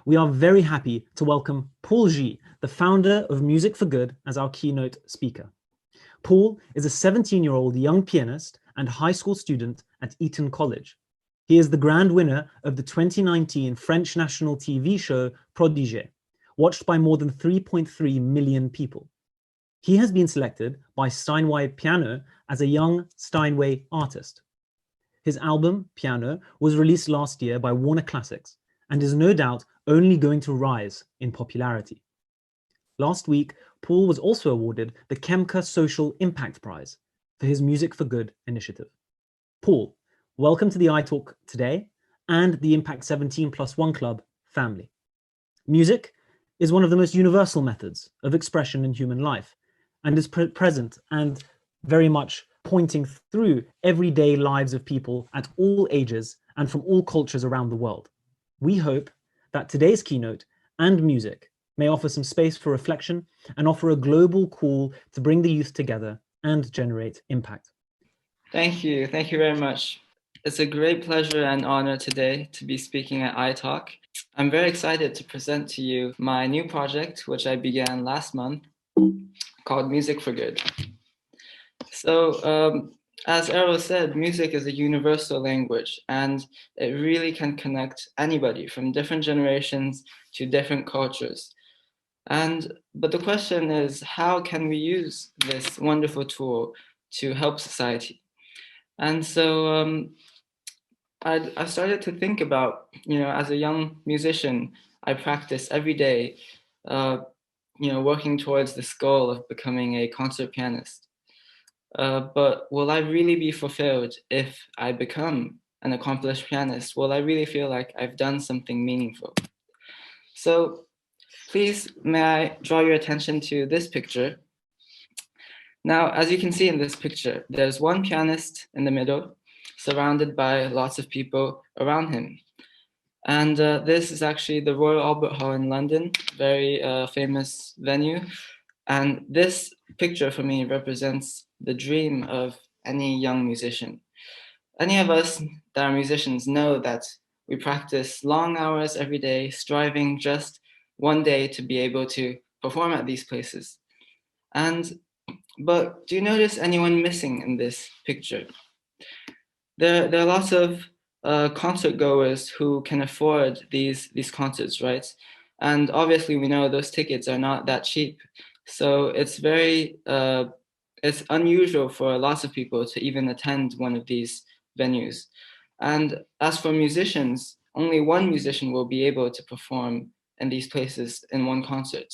we are very happy to welcome Paul G, the founder of Music for Good, as our keynote speaker. Paul is a 17-year-old young pianist and high school student at Eton College. He is the grand winner of the 2019 French national TV show Prodiges, watched by more than 3.3 million people. He has been selected by Steinway Piano as a young Steinway artist. His album, Piano, was released last year by Warner Classics and is no doubt only going to rise in popularity. Last week, Paul was also awarded the Kemka Social Impact Prize for his Music for Good initiative. Paul, welcome to the iTalk today and the Impact 17+1 Club family. Music is one of the most universal methods of expression in human life and is present and very much pointing through everyday lives of people at all ages and from all cultures around the world. We hope that today's keynote and music may offer some space for reflection and offer a global call to bring the youth together and generate impact. Thank you. Thank you very much. It's a great pleasure and honor today to be speaking at iTalk. I'm very excited to present to you my new project, which I began last month, called Music for Good. So, as Errol said, music is a universal language, and it really can connect anybody from different generations to different cultures. But the question is, how can we use this wonderful tool to help society? And so I started to think about, as a young musician, I practice every day, working towards this goal of becoming a concert pianist. But will I really be fulfilled if I become an accomplished pianist? Will I really feel like I've done something meaningful? So please, may I draw your attention to this picture? Now, as you can see in this picture, there's one pianist in the middle, surrounded by lots of people around him. And this is actually the Royal Albert Hall in London, very famous venue. And this picture for me represents the dream of any young musician. Any of us that are musicians know that we practice long hours every day, striving just one day to be able to perform at these places. But do you notice anyone missing in this picture? There are lots of concert goers who can afford these concerts, right? And obviously we know those tickets are not that cheap. So it's it's unusual for lots of people to even attend one of these venues. And as for musicians, only one musician will be able to perform in these places in one concert.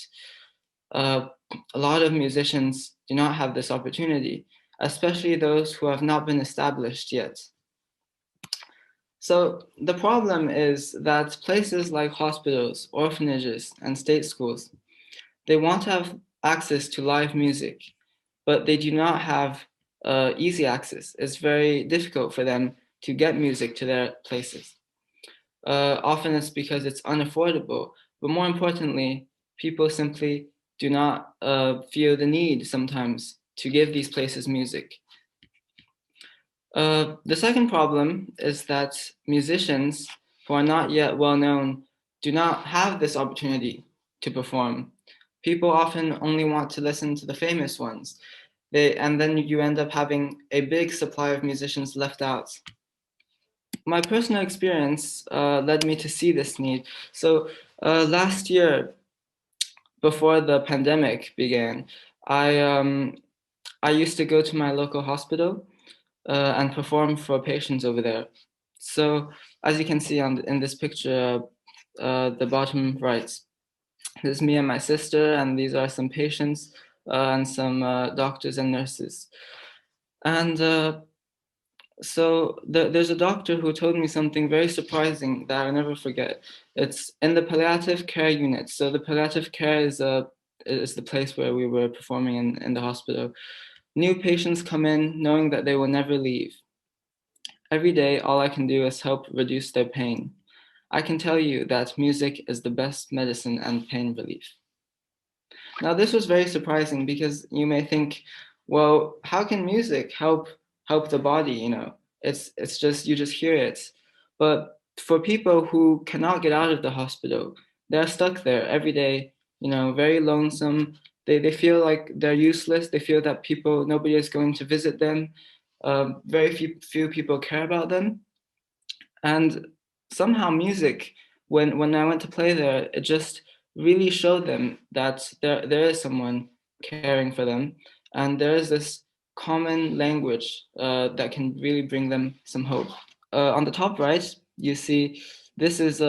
A lot of musicians do not have this opportunity, especially those who have not been established yet. So the problem is that places like hospitals, orphanages, and state schools, they want to have access to live music, but they do not have easy access. It's very difficult for them to get music to their places. Often it's because it's unaffordable, but more importantly, people simply do not feel the need sometimes to give these places music. The second problem is that musicians who are not yet well known do not have this opportunity to perform. People often only want to listen to the famous ones. And then you end up having a big supply of musicians left out. My personal experience led me to see this need. So last year, before the pandemic began, I used to go to my local hospital and perform for patients over there. So as you can see in this picture, the bottom right, this is me and my sister, and these are some patients and some doctors and nurses. And so there's a doctor who told me something very surprising that I'll never forget. It's in the palliative care unit. So the palliative care is the place where we were performing in the hospital. New patients come in knowing that they will never leave. Every day, all I can do is help reduce their pain. I can tell you that music is the best medicine and pain relief. Now, this was very surprising because you may think, well, how can music help the body? It's just, you just hear it. But for people who cannot get out of the hospital, they're stuck there every day, very lonesome. They feel like they're useless. They feel that nobody is going to visit them. Very few people care about them. And somehow music, when I went to play there, it just really showed them that there is someone caring for them. And there is this common language that can really bring them some hope. On the top right, you see this is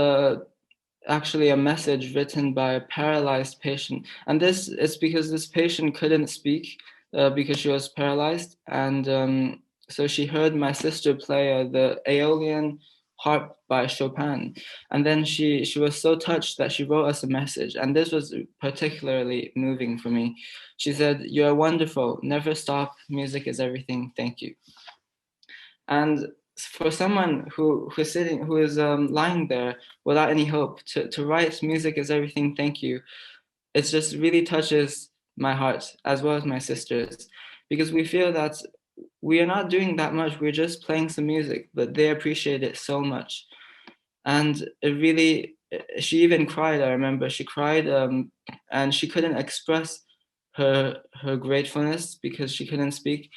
actually a message written by a paralyzed patient. And this is because this patient couldn't speak because she was paralyzed. And so she heard my sister play the Aeolian harp by Chopin. And then she was so touched that she wrote us a message. And this was particularly moving for me. She said, "You're wonderful. Never stop. Music is everything. Thank you." And for someone who is lying there without any hope, to write "Music is everything, thank you," it just really touches my heart as well as my sister's, because we feel that we are not doing that much. We're just playing some music, but they appreciate it so much. And it really, she even cried. I remember she cried, and she couldn't express her gratefulness because she couldn't speak.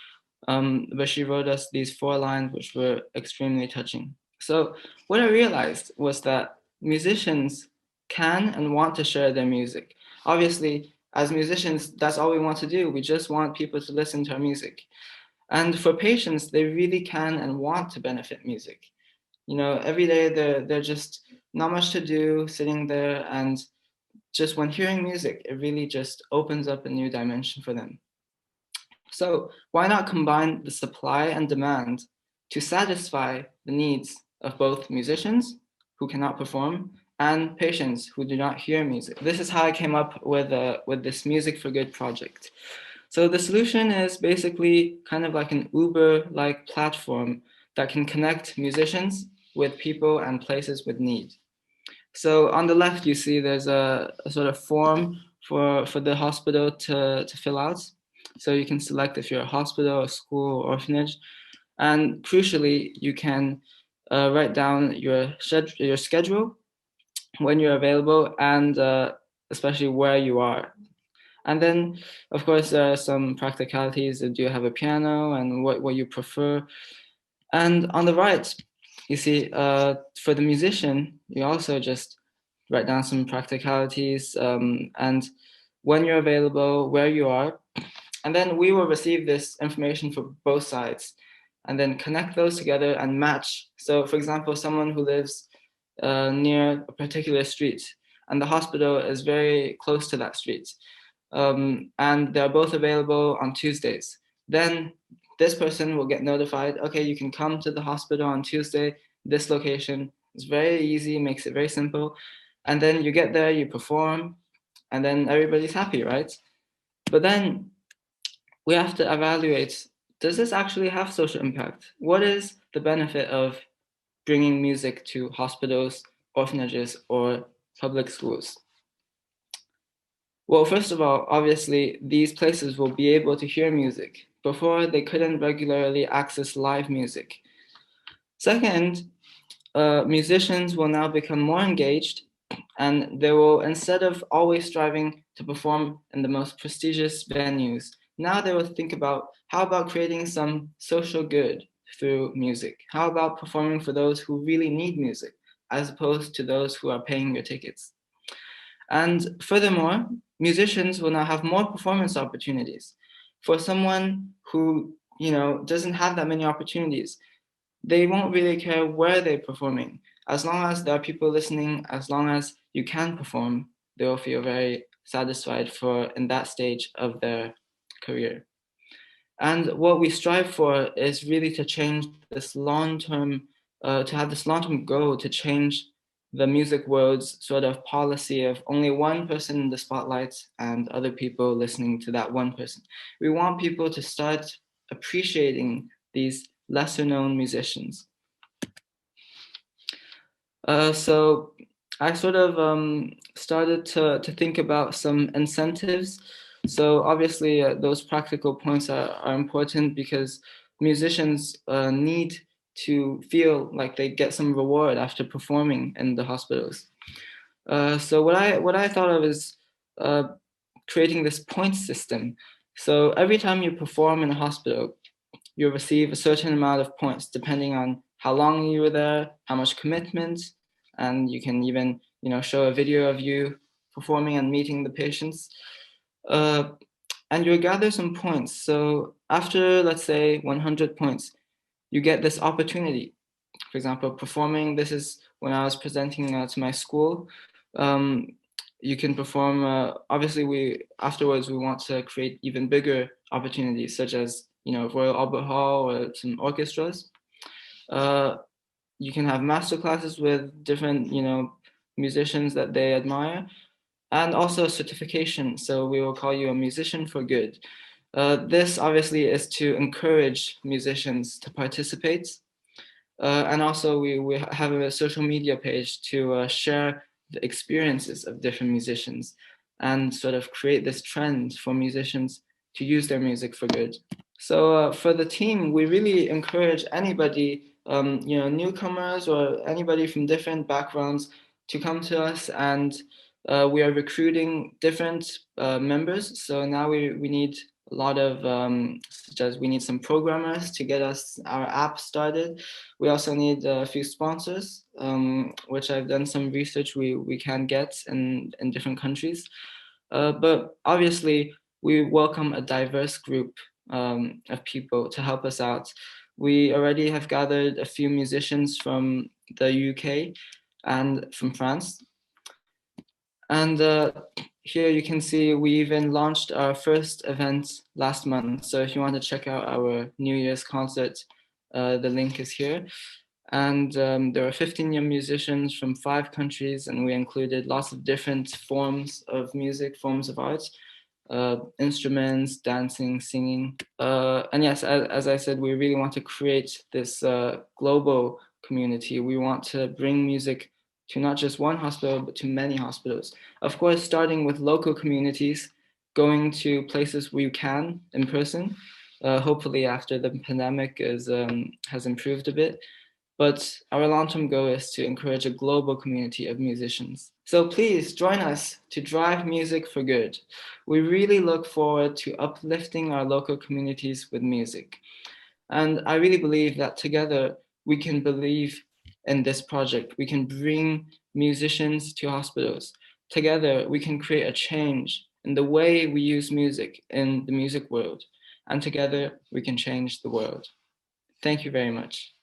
But she wrote us these 4 lines, which were extremely touching. So what I realized was that musicians can and want to share their music. Obviously, as musicians, that's all we want to do. We just want people to listen to our music. And for patients, they really can and want to benefit music. Every day they're just not much to do, sitting there, and just when hearing music, it really just opens up a new dimension for them. So why not combine the supply and demand to satisfy the needs of both musicians who cannot perform and patients who do not hear music? This is how I came up with this Music for Good project. So the solution is basically kind of like an Uber-like platform that can connect musicians with people and places with need. So on the left, you see there's a sort of form for the hospital to fill out. So you can select if you're a hospital, a school, orphanage. And crucially, you can write down your schedule, when you're available, and especially where you are. And then, of course, there are some practicalities. Do you have a piano, and what you prefer? And on the right, you see, for the musician, you also just write down some practicalities, and when you're available, where you are. And then we will receive this information for both sides and then connect those together and match. So for example, someone who lives near a particular street and the hospital is very close to that street, and they're both available on Tuesdays, then this person will get notified, okay, you can come to the hospital on Tuesday, this location. It's very easy, makes it very simple. And then you get there, you perform, and then everybody's happy, right? But then we have to evaluate, does this actually have social impact? What is the benefit of bringing music to hospitals, orphanages, or public schools? Well, first of all, obviously, these places will be able to hear music. Before, they couldn't regularly access live music. Second, musicians will now become more engaged, and they will, instead of always striving to perform in the most prestigious venues, now they will think about, how about creating some social good through music? How about performing for those who really need music, as opposed to those who are paying your tickets? And furthermore, musicians will now have more performance opportunities. For someone who, doesn't have that many opportunities, they won't really care where they're performing. As long as there are people listening, as long as you can perform, they will feel very satisfied in that stage of their career. And what we strive for is really to change this long-term, to have this long-term goal to change the music world's sort of policy of only one person in the spotlight and other people listening to that one person. We want people to start appreciating these lesser known musicians. So I sort of started to think about some incentives. So obviously those practical points are important, because musicians need to feel like they get some reward after performing in the hospitals. So what I thought of is creating this point system. So every time you perform in a hospital, you'll receive a certain amount of points depending on how long you were there, how much commitment, and you can even, show a video of you performing and meeting the patients. And you'll gather some points. So after, let's say, 100 points, you get this opportunity. For example, performing, this is when I was presenting to my school. You can perform, obviously afterwards we want to create even bigger opportunities, such as, Royal Albert Hall or some orchestras. You can have master classes with different, musicians that they admire, and also certification. So we will call you a musician for good. This obviously is to encourage musicians to participate. And also we have a social media page to share the experiences of different musicians and sort of create this trend for musicians to use their music for good. So for the team, we really encourage anybody, newcomers or anybody from different backgrounds to come to us, and we are recruiting different members. So now we need a lot of, such as we need some programmers to get our app started. We also need a few sponsors, which I've done some research we can get in different countries. But obviously, we welcome a diverse group of people to help us out. We already have gathered a few musicians from the UK and from France. And here you can see we even launched our first event last month. So if you want to check out our New Year's concert, the link is here. And there are 15 young musicians from 5 countries, and we included lots of different forms of music, forms of art, instruments, dancing, singing. And yes, as I said, we really want to create this global community. We want to bring music to not just one hospital, but to many hospitals. Of course, starting with local communities, going to places where you can in person, hopefully after the pandemic has improved a bit. But our long-term goal is to encourage a global community of musicians. So please join us to drive music for good. We really look forward to uplifting our local communities with music. And I really believe that together we can believe in this project. We can bring musicians to hospitals. Together we can create a change in the way we use music in the music world. And together we can change the world. Thank you very much.